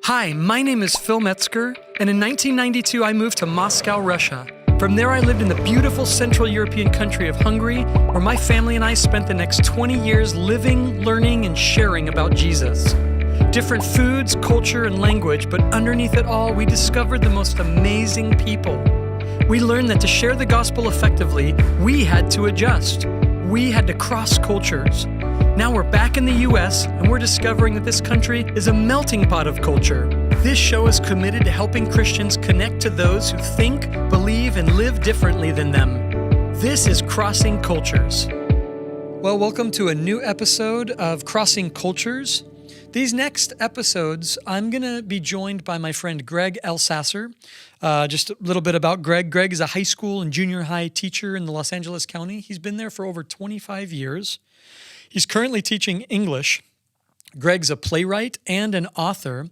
Hi, my name is Phil Metzger, and in 1992 I moved to Moscow, Russia. From there I lived in the beautiful Central European country of Hungary, where my family and I spent the next 20 years living, learning, and sharing about Jesus. Different foods, culture, and language, but underneath it all, we discovered the most amazing people. We learned that to share the gospel effectively, we had to adjust. We had to cross cultures. Now we're back in the U.S., and we're discovering that this country is a melting pot of culture. This show is committed to helping Christians connect to those who think, believe, and live differently than them. This is Crossing Cultures. Well, welcome to a new episode of Crossing Cultures. These next episodes, I'm going to be joined by my friend Greg Elsasser. Just a little bit about Greg. Greg is a high school and junior high teacher in the Los Angeles County. He's been there for over 25 years. He's currently teaching English. Greg's a playwright and an author,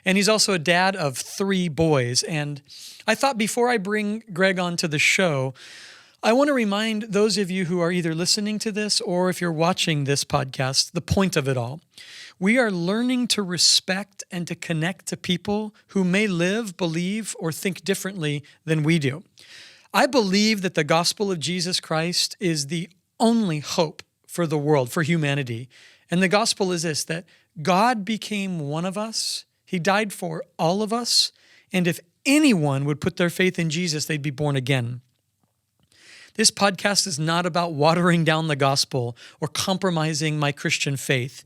and he's also a dad of 3 boys. And I thought before I bring Greg onto the show, I want to remind those of you who are either listening to this or if you're watching this podcast, the point of it all. We are learning to respect and to connect to people who may live, believe, or think differently than we do. I believe that the gospel of Jesus Christ is the only hope for the world, for humanity. And the gospel is this, that God became one of us. He died for all of us. And if anyone would put their faith in Jesus, they'd be born again. This podcast is not about watering down the gospel or compromising my Christian faith,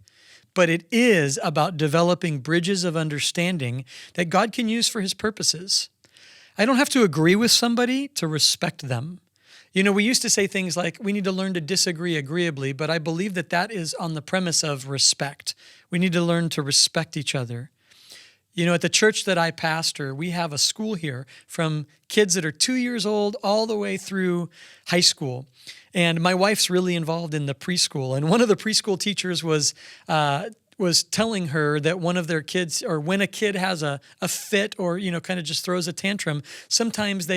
but it is about developing bridges of understanding that God can use for his purposes. I don't have to agree with somebody to respect them. You know, we used to say things like, we need to learn to disagree agreeably, but I believe that that is on the premise of respect. We need to learn to respect each other. You know, at the church that I pastor, we have a school here from kids that are 2 years old all the way through high school. And my wife's really involved in the preschool. And one of the preschool teachers was telling her that one of their kids, or when a kid has a fit or, you know, kind of just throws a tantrum, sometimes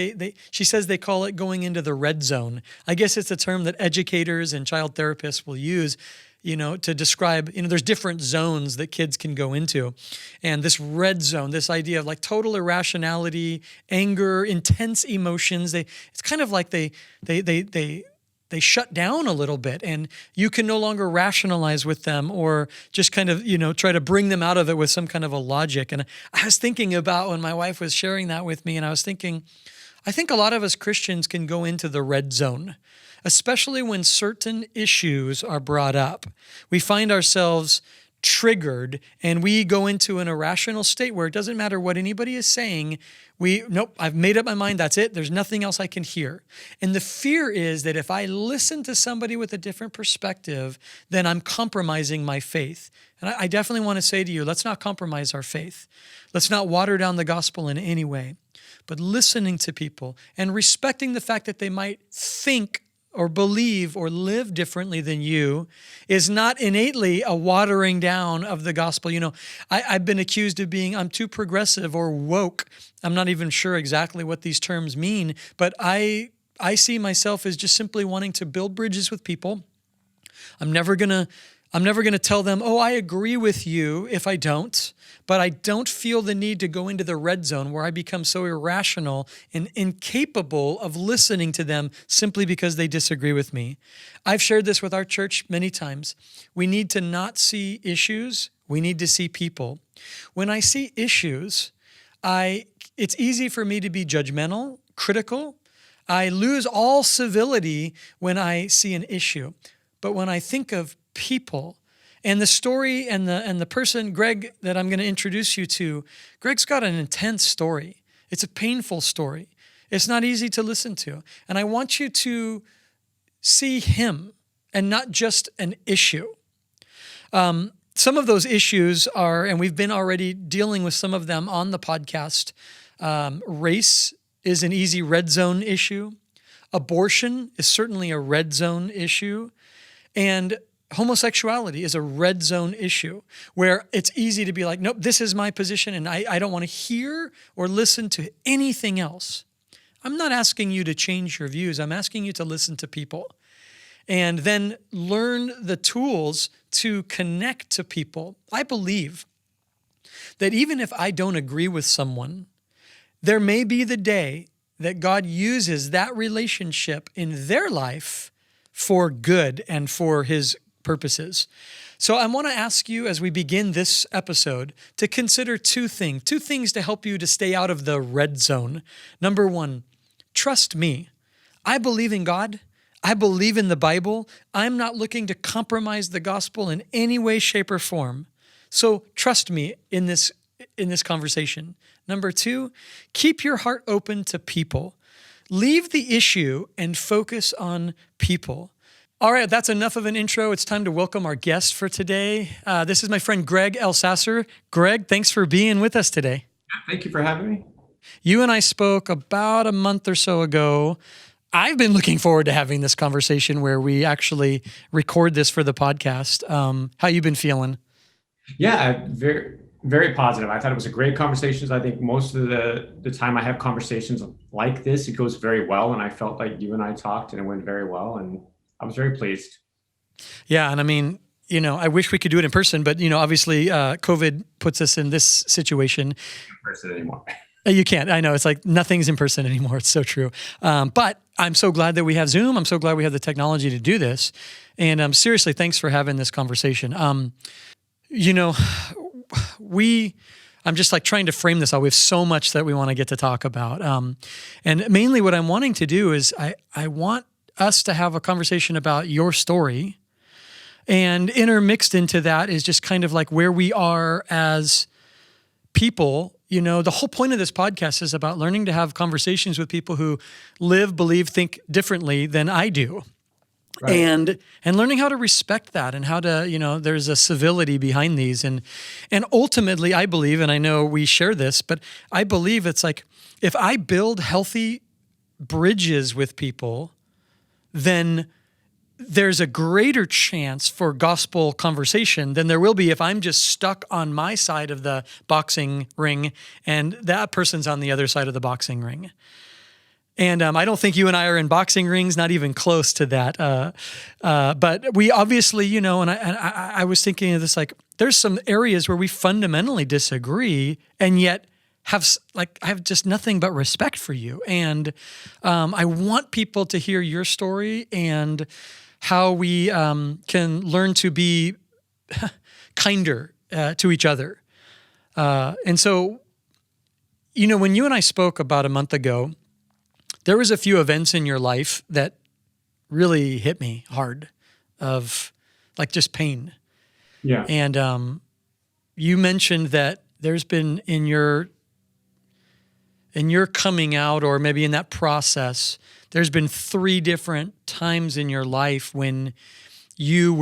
she says they call it going into the red zone. I guess it's a term that educators and child therapists will use, you know, to describe, you know, there's different zones that kids can go into. And this red zone, this idea of like total irrationality, anger, intense emotions, it's kind of like they shut down a little bit, and you can no longer rationalize with them or just kind of, you know, try to bring them out of it with some kind of a logic. And I was thinking about when my wife was sharing that with me, and I was thinking, I think a lot of us Christians can go into the red zone, especially when certain issues are brought up. We find ourselves triggered and we go into an irrational state where it doesn't matter what anybody is saying. Nope, I've made up my mind, that's it. There's nothing else I can hear. And the fear is that if I listen to somebody with a different perspective, then I'm compromising my faith. And I definitely want to say to you, let's not compromise our faith. Let's not water down the gospel in any way. But listening to people and respecting the fact that they might think or believe or live differently than you is not innately a watering down of the gospel. You know, I've been accused of being, I'm too progressive or woke. I'm not even sure exactly what these terms mean, but I see myself as just simply wanting to build bridges with people. I'm never gonna tell them, oh, I agree with you if I don't, but I don't feel the need to go into the red zone where I become so irrational and incapable of listening to them simply because they disagree with me. I've shared this with our church many times. We need to not see issues. We need to see people. When I see issues, it's easy for me to be judgmental, critical. I lose all civility when I see an issue. But when I think of people and the story and the person, Greg, that I'm going to introduce you to, Greg's got an intense story. It's a painful story. It's not easy to listen to. And I want you to see him and not just an issue. Some of those issues are, and we've been already dealing with some of them on the podcast. Race is an easy red zone issue. Abortion is certainly a red zone issue. And homosexuality is a red zone issue where it's easy to be like, nope, this is my position and I don't want to hear or listen to anything else. I'm not asking you to change your views. I'm asking you to listen to people and then learn the tools to connect to people. I believe that even if I don't agree with someone, there may be the day that God uses that relationship in their life for good and for his purposes. So I want to ask you as we begin this episode to consider two things to help you to stay out of the red zone. Number one, trust me. I believe in God. I believe in the Bible. I'm not looking to compromise the gospel in any way, shape, or form. So trust me in this conversation. Number two, keep your heart open to people. Leave the issue and focus on people. All right, that's enough of an intro. It's time to welcome our guest for today. This is my friend Greg Elsasser. Greg, thanks for being with us today. Thank you for having me. You and I spoke about a month or so ago. I've been looking forward to having this conversation where we actually record this for the podcast. How you been feeling? Yeah, very, very positive. I thought it was a great conversation. I think most of the time I have conversations like this, it goes very well. And I felt like you and I talked and it went very well. And I was very pleased. Yeah. And I mean, I wish we could do it in person, but, obviously COVID puts us in this situation. In person anymore. You can't. I know. It's like nothing's in person anymore. It's so true. But I'm so glad that we have Zoom. I'm so glad we have the technology to do this. And seriously, thanks for having this conversation. I'm just like trying to frame this out. We have so much that we want to get to talk about. And mainly what I'm wanting to do is I want us to have a conversation about your story, and intermixed into that is just kind of like where we are as people. The whole point of this podcast is about learning to have conversations with people who live, believe, think differently than I do. Right. And learning how to respect that and how to, there's a civility behind these. And ultimately, I believe, and I know we share this, but I believe it's like if I build healthy bridges with people, then there's a greater chance for gospel conversation than there will be if I'm just stuck on my side of the boxing ring and that person's on the other side of the boxing ring. And I don't think you and I are in boxing rings, not even close to that. But we obviously, and I was thinking of this, like, there's some areas where we fundamentally disagree, and yet I have just nothing but respect for you. And I want people to hear your story and how we can learn to be kinder to each other. And so, when you and I spoke about a month ago, there was a few events in your life that really hit me hard, of like just pain. Yeah. And you mentioned that there's been in your coming out, or maybe in that process, there's been 3 different times in your life when you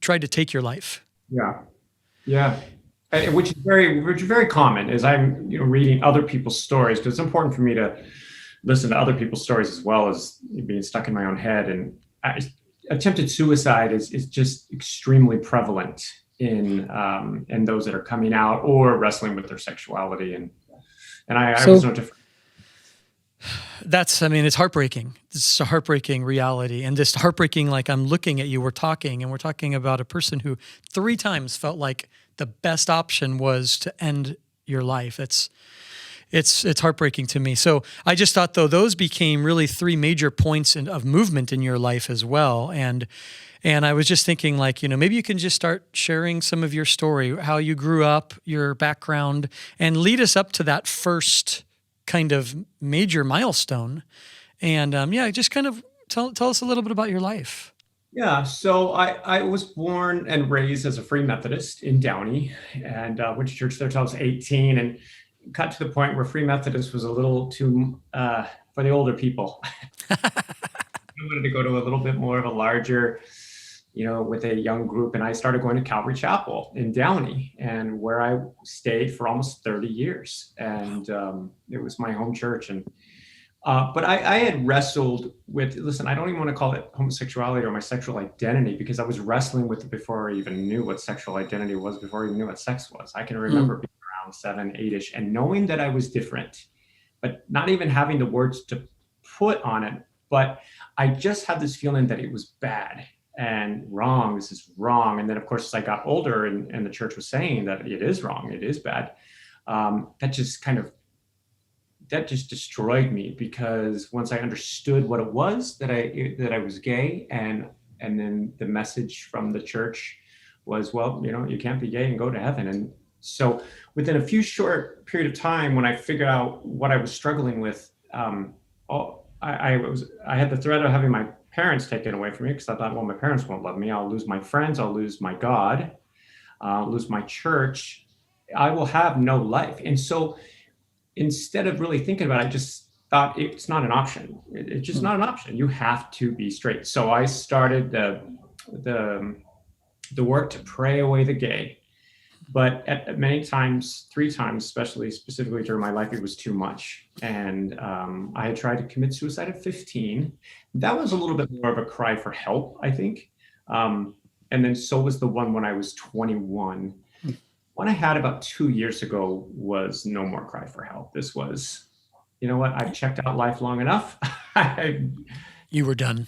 tried to take your life. Yeah. Yeah. Which is very common as I'm reading other people's stories, because it's important for me to listen to other people's stories as well as being stuck in my own head. And attempted suicide is just extremely prevalent in those that are coming out or wrestling with their sexuality. And I was no different. It's heartbreaking. This is a heartbreaking reality. And this heartbreaking, like, I'm looking at you, we're talking about a person who 3 times felt like the best option was to end your life. It's heartbreaking to me. So I just thought, though, those became really 3 major points of movement in your life as well. And I was just thinking, like, maybe you can just start sharing some of your story, how you grew up, your background, and lead us up to that first kind of major milestone. And just kind of tell us a little bit about your life. Yeah, so I was born and raised as a Free Methodist in Downey, and went to church there till I was 18, and got to the point where Free Methodist was a little too for the older people. I wanted to go to a little bit more of a larger, with a young group, and I started going to Calvary Chapel in Downey, and where I stayed for almost 30 years, and it was my home church. And but I had wrestled with, listen, I don't even want to call it homosexuality or my sexual identity, because I was wrestling with it before I even knew what sexual identity was, before I even knew what sex was. I can remember being around 7, 8-ish and knowing that I was different, but not even having the words to put on it. But I just had this feeling that it was bad. and wrong. This is wrong. And then, of course, as I got older and the church was saying that it is wrong, it is bad, that just destroyed me, because once I understood what it was that I was gay, and then the message from the church was, well, you can't be gay and go to heaven. And so within a few short period of time, when I figured out what I was struggling with, I had the threat of having my parents taken away from me, because I thought, well, my parents won't love me. I'll lose my friends. I'll lose my God. I'll lose my church. I will have no life. And so instead of really thinking about it, I just thought it's not an option. It's just not an option. You have to be straight. So I started the work to pray away the gay. But at many times, 3 times, specifically during my life, it was too much. And I had tried to commit suicide at 15. That was a little bit more of a cry for help, I think. And then so was the one when I was 21. One I had about 2 years ago was no more cry for help. This was, you know what, I've checked out life long enough. You were done.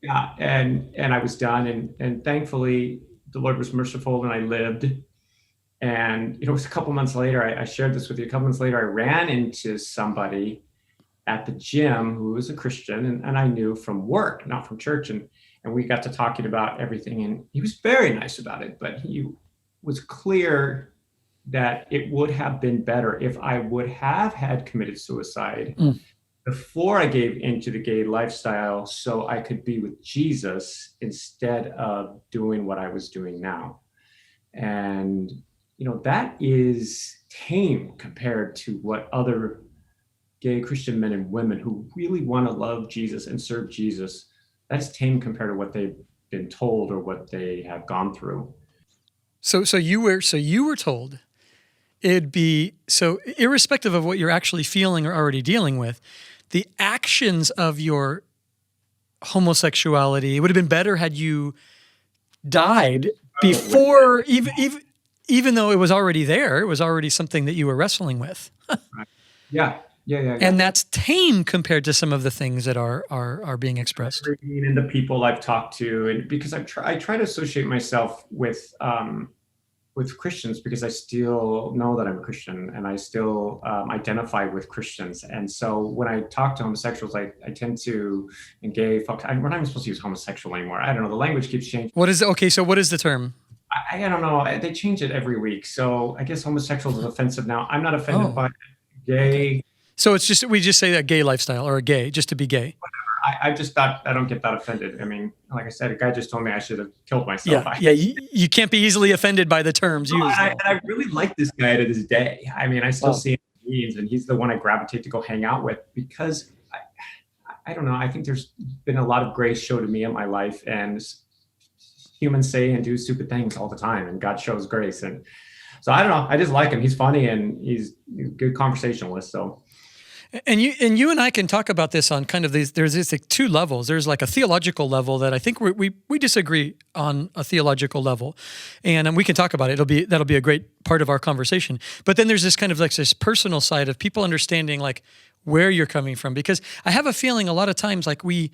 Yeah, and I was done. And thankfully, the Lord was merciful and I lived. And it was a couple months later, I shared this with you, a couple months later, I ran into somebody at the gym who was a Christian, and I knew from work, not from church. And we got to talking about everything, and he was very nice about it, but he was clear that it would have been better if I would have had committed suicide before I gave into the gay lifestyle, so I could be with Jesus instead of doing what I was doing now. And that is tame compared to what other gay Christian men and women who really want to love Jesus and serve Jesus, that's tame compared to what they've been told or what they have gone through. So you were told it'd be, so irrespective of what you're actually feeling or already dealing with, the actions of your homosexuality, it would have been better had you died before, even though it was already there. It was already something that you were wrestling with. Right. Yeah. And that's tame compared to some of the things that are being expressed. And the people I've talked to, and because I try to associate myself with Christians, because I still know that I'm a Christian, and I still identify with Christians. And so when I talk to homosexuals, I tend to, and gay folks, we're not even supposed to use homosexual anymore. I don't know. The language keeps changing. So what is the term? I don't know. They change it every week. So I guess homosexual is offensive now. I'm not offended by gay. So it's just, we just say a gay lifestyle or a gay, just to be gay. Whatever. I just thought, I don't get that offended. I mean, like I said, a guy just told me I should have killed myself. Yeah. You can't be easily offended by the terms used. And I really like this guy to this day. I mean, I still see him in meetings, and he's the one I gravitate to go hang out with, because I don't know. I think there's been a lot of grace shown to me in my life, and humans say and do stupid things all the time, and God shows grace. And so I don't know. I just like him. He's funny, and he's a good conversationalist. So. And you and I can talk about this on kind of these. There's this like 2 levels. There's like a theological level that I think we disagree on a theological level, and we can talk about it. That'll be a great part of our conversation. But then there's this kind of like this personal side of people understanding like where you're coming from, because I have a feeling a lot of times like and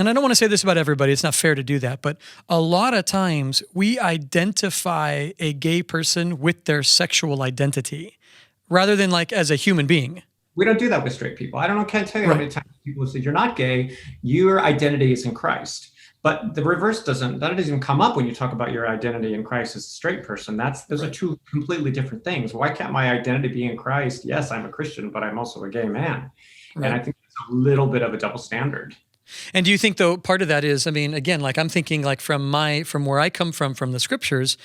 I don't want to say this about everybody, it's not fair to do that, but a lot of times we identify a gay person with their sexual identity rather than like as a human being. We don't do that with straight people. I can't tell you how many times people have said, you're not gay, your identity is in Christ. But the reverse doesn't even come up when you talk about your identity in Christ as a straight person. Those are 2 completely different things. Why can't my identity be in Christ? Yes, I'm a Christian, but I'm also a gay man. Right. And I think it's a little bit of a double standard. And do you think, though, part of that is, I mean, again, like I'm thinking like from where I come from the scriptures,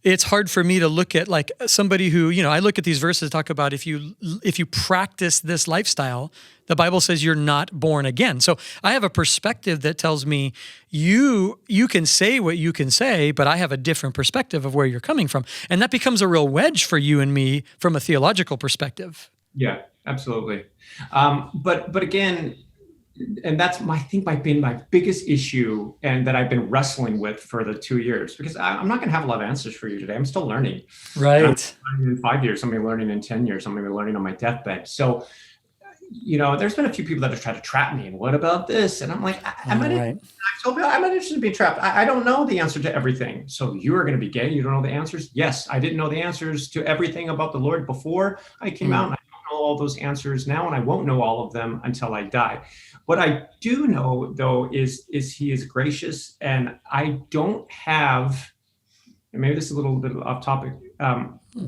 it's hard for me to look at like somebody who, I look at these verses talk about if you practice this lifestyle, the Bible says you're not born again. So I have a perspective that tells me you can say what you can say, but I have a different perspective of where you're coming from. And that becomes a real wedge for you and me from a theological perspective. Yeah, absolutely. But again, and that's my biggest issue, and that I've been wrestling with for the 2 years, because I'm not going to have a lot of answers for you today. I'm still learning. Right. In 5 years, I'm going to be learning in 10 years. I'm going to be learning on my deathbed. So there's been a few people that have tried to trap me. And what about this? And I'm like, I'm not interested in being trapped. I don't know the answer to everything. So you are going to be gay. You don't know the answers. Yes. I didn't know the answers to everything about the Lord before I came out. And I don't know all those answers now, and I won't know all of them until I die. What I do know, though, is he is gracious, and I don't have, and maybe this is a little bit off topic.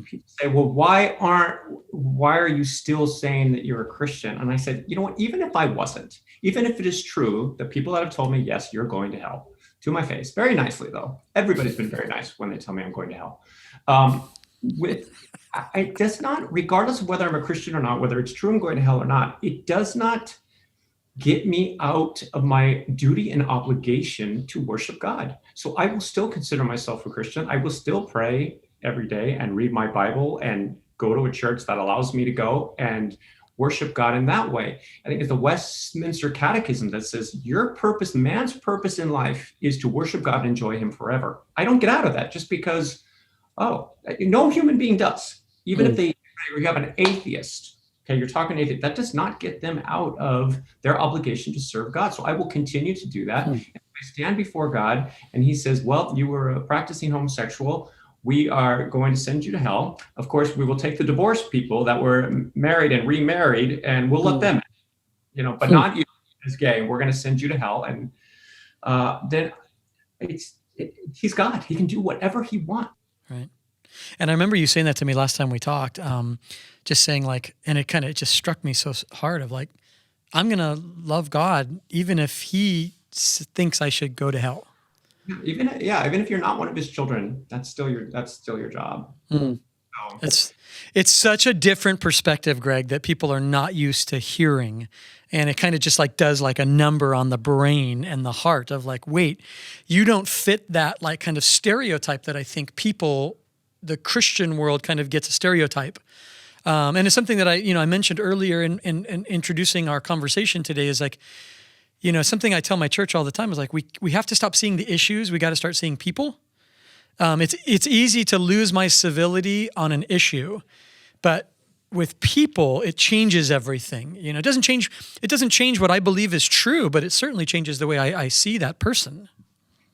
People say, well, why are you still saying that you're a Christian? And I said, you know what, even if I wasn't, even if it is true, the people that have told me, yes, you're going to hell, to my face, very nicely though. Everybody's been very nice when they tell me I'm going to hell. It does not, regardless of whether I'm a Christian or not, whether it's true I'm going to hell or not, it does not get me out of my duty and obligation to worship God. So I will still consider myself a Christian. I will still pray every day and read my Bible and go to a church that allows me to go and worship God in that way. I think it's the Westminster Catechism that says your purpose, man's purpose in life, is to worship God and enjoy him forever. I don't get out of that just because, no human being does. Even if you have an atheist, okay, you're talking atheist, that does not get them out of their obligation to serve God. So I will continue to do that. And if I stand before God and he says, well, you were a practicing homosexual, we are going to send you to hell. Of course, we will take the divorced people that were married and remarried, and we'll let them in, but not you as gay. We're going to send you to hell. And then he's God. He can do whatever he wants. Right. And I remember you saying that to me last time we talked, just saying and it just struck me so hard of like, I'm going to love God even if he thinks I should go to hell. Even if you're not one of his children, that's still your job. It's such a different perspective, Greg, that people are not used to hearing. And it kind of just like does like a number on the brain and the heart of like, wait, you don't fit that like kind of stereotype that I think the Christian world kind of gets a stereotype. And it's something that I mentioned earlier in introducing our conversation today is like, something I tell my church all the time is like, we have to stop seeing the issues. We got to start seeing people. It's easy to lose my civility on an issue, but with people, it changes everything. It doesn't change what I believe is true, but it certainly changes the way I see that person.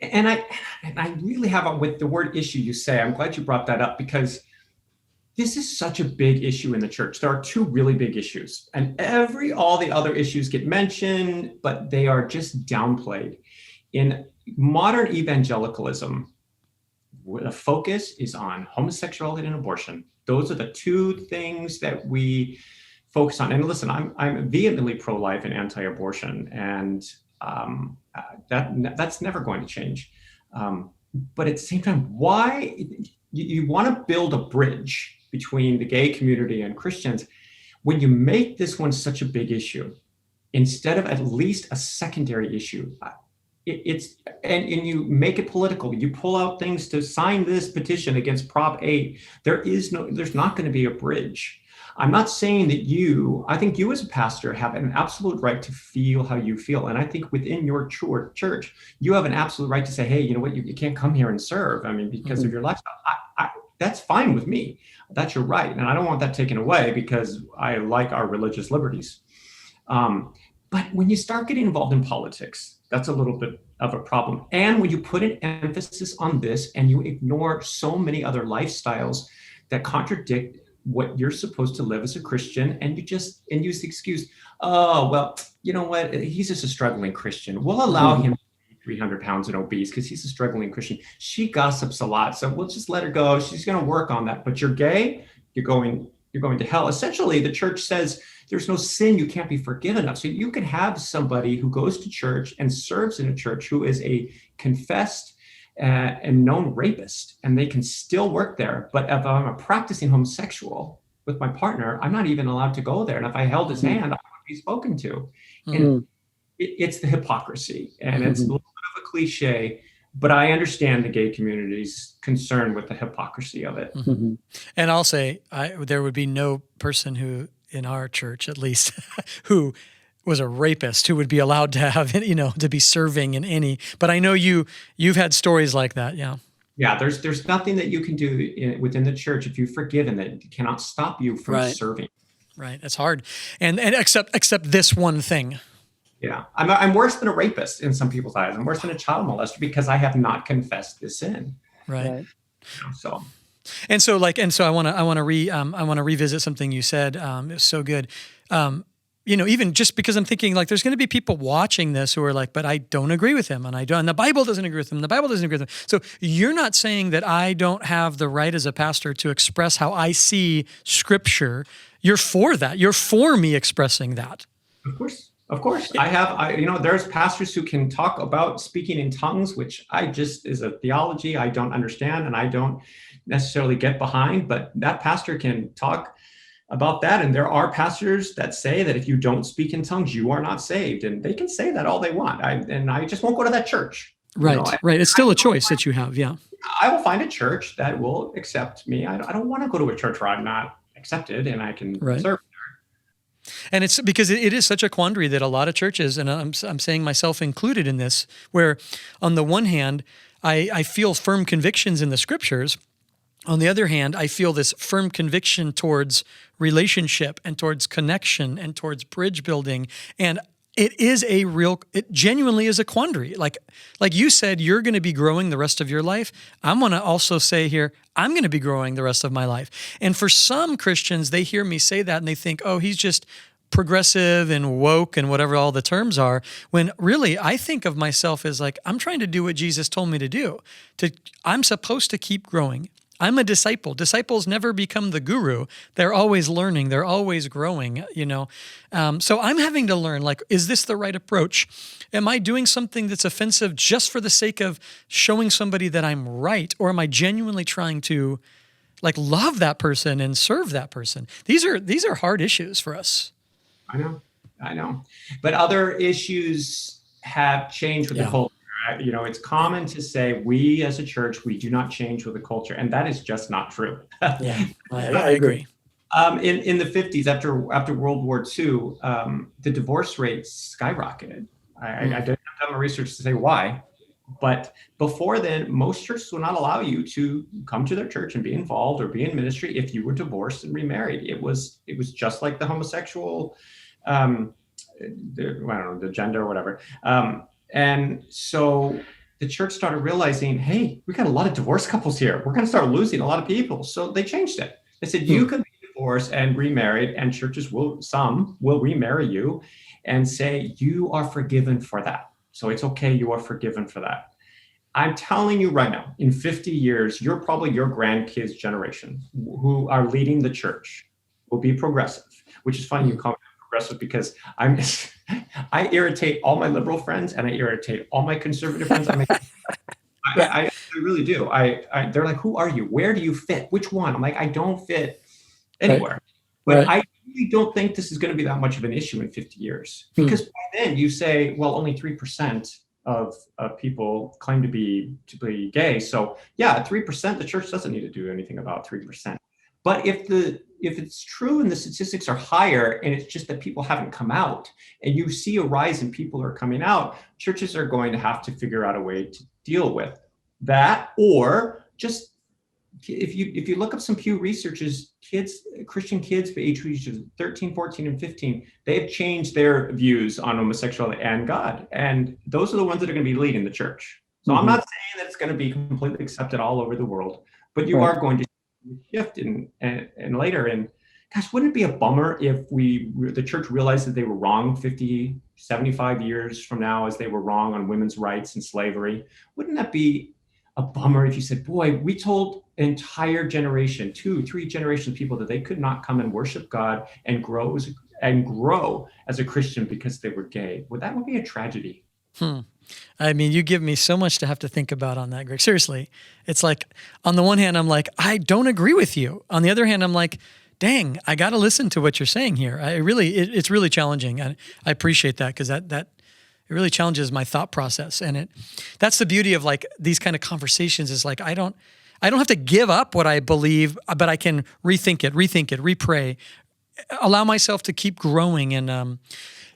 And I really have with the word issue you say, I'm glad you brought that up because this is such a big issue in the church. There are two really big issues, and all the other issues get mentioned, but they are just downplayed. In modern evangelicalism, the focus is on homosexuality and abortion. Those are the two things that we focus on. And listen, I'm vehemently pro-life and anti-abortion, and that's never going to change. But at the same time, why you want to build a bridge between the gay community and Christians when you make this one such a big issue instead of at least a secondary issue? And you make it political. You pull out things to sign this petition against Prop 8. There's not going to be a bridge. I'm not saying that I think you as a pastor have an absolute right to feel how you feel. And I think within your church, you have an absolute right to say, hey, you know what, you can't come here and serve. I mean, because of your lifestyle. That's fine with me. That's your right. And I don't want that taken away because I like our religious liberties. But when you start getting involved in politics, that's a little bit of a problem. And when you put an emphasis on this and you ignore so many other lifestyles that contradict what you're supposed to live as a Christian, and use the excuse, oh, well, you know what, he's just a struggling Christian. We'll allow him to be 300 pounds and obese because he's a struggling Christian. She gossips a lot, so we'll just let her go. She's going to work on that. But you're gay, you're going to hell. Essentially, the church says there's no sin you can't be forgiven of. So you can have somebody who goes to church and serves in a church who is a confessed and known rapist, and they can still work there. But if I'm a practicing homosexual with my partner, I'm not even allowed to go there. And if I held his hand, I would be spoken to. And it's the hypocrisy. And it's a little bit of a cliche, but I understand the gay community's concern with the hypocrisy of it. And I'll say, there would be no person who, in our church at least, who was a rapist who would be allowed to have, to be serving in any. But I know you've had stories like that, yeah. Yeah, there's nothing that you can do within the church if you've forgiven that cannot stop you from serving. Right. That's hard. And except this one thing. Yeah. I'm worse than a rapist in some people's eyes. I'm worse than a child molester because I have not confessed this sin. Right. So. And so I want to revisit something you said. It's so good. Even just because I'm thinking like there's going to be people watching this who are like, but I don't agree with him, and the Bible doesn't agree with him. The Bible doesn't agree with him. So you're not saying that I don't have the right as a pastor to express how I see Scripture. You're for that. You're for me expressing that. Of course. There's pastors who can talk about speaking in tongues, which is a theology I don't understand and I don't necessarily get behind, but that pastor can talk about that. And there are pastors that say that if you don't speak in tongues, you are not saved. And they can say that all they want. I just won't go to that church. Right. Right. It's still a choice that you have. Yeah. I will find a church that will accept me. I don't want to go to a church where I'm not accepted and I can serve. And it's because it is such a quandary that a lot of churches, and I'm saying myself included in this, where on the one hand, I feel firm convictions in the Scriptures. On the other hand, I feel this firm conviction towards relationship and towards connection and towards bridge building. And it genuinely is a quandary. Like you said, you're going to be growing the rest of your life. I'm going to also say here, I'm going to be growing the rest of my life. And for some Christians, they hear me say that and they think, oh, he's just progressive and woke and whatever all the terms are, when really I think of myself as like, I'm trying to do what Jesus told me to do. I'm supposed to keep growing. I'm a disciple. Disciples never become the guru. They're always learning. They're always growing, So I'm having to learn, like, is this the right approach? Am I doing something that's offensive just for the sake of showing somebody that I'm right? Or am I genuinely trying to, like, love that person and serve that person? These are hard issues for us. I know. But other issues have changed with the culture. It's common to say we as a church, we do not change with the culture. And that is just not true. Yeah, I agree. In the 50s, after World War II, the divorce rates skyrocketed. I didn't have my research to say why. But before then, most churches would not allow you to come to their church and be involved or be in ministry if you were divorced and remarried. It was just like the homosexual, the gender or whatever. And so the church started realizing, hey, we got a lot of divorced couples here. We're going to start losing a lot of people. So they changed it. They said, you can be divorced and remarried, and churches some will remarry you and say, you are forgiven for that. So it's okay. You are forgiven for that. I'm telling you right now, in 50 years, you're probably your grandkids' generation who are leading the church will be progressive, which is funny you call me progressive because I irritate all my liberal friends and I irritate all my conservative friends. I really do. They're like, who are you? Where do you fit? Which one? I'm like, I don't fit anywhere. But I really don't think this is going to be that much of an issue in 50 years. Because by then you say, well, only 3% of people claim to be gay. So yeah, 3%, the church doesn't need to do anything about 3%. But if it's true and the statistics are higher and it's just that people haven't come out and you see a rise in people who are coming out, churches are going to have to figure out a way to deal with that. Or just if you look up some Pew researches, Christian kids ages 13, 14, and 15, they've changed their views on homosexuality and God. And those are the ones that are going to be leading the church. So I'm not saying that it's going to be completely accepted all over the world, but you are going to shift and later. And gosh, wouldn't it be a bummer if the church realized that they were wrong 50, 75 years from now as they were wrong on women's rights and slavery? Wouldn't that be a bummer if you said, boy, we told an entire generation, 2-3 generations of people that they could not come and worship God and grow as a Christian because they were gay? That would be a tragedy. I mean, you give me so much to have to think about on that, Greg. Seriously, it's like, on the one hand, I'm like, I don't agree with you. On the other hand, I'm like, dang, I got to listen to what you're saying here. It's really challenging. And I appreciate that because that it really challenges my thought process. And that's the beauty of like these kind of conversations is like, I don't have to give up what I believe, but I can rethink it, repray, allow myself to keep growing. And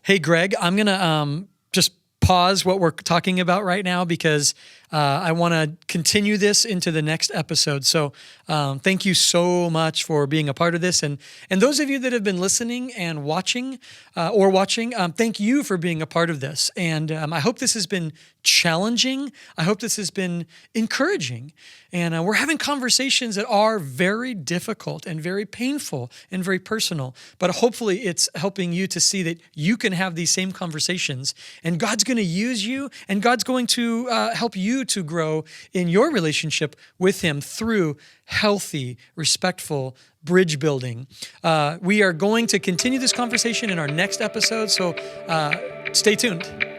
hey, Greg, I'm going to just pause what we're talking about right now because I want to continue this into the next episode. So thank you so much for being a part of this. And those of you that have been listening and watching, thank you for being a part of this. And I hope this has been challenging. I hope this has been encouraging. And we're having conversations that are very difficult and very painful and very personal. But hopefully it's helping you to see that you can have these same conversations, and God's going to use you, and God's going to help you to grow in your relationship with Him through healthy, respectful bridge building. We are going to continue this conversation in our next episode, so stay tuned.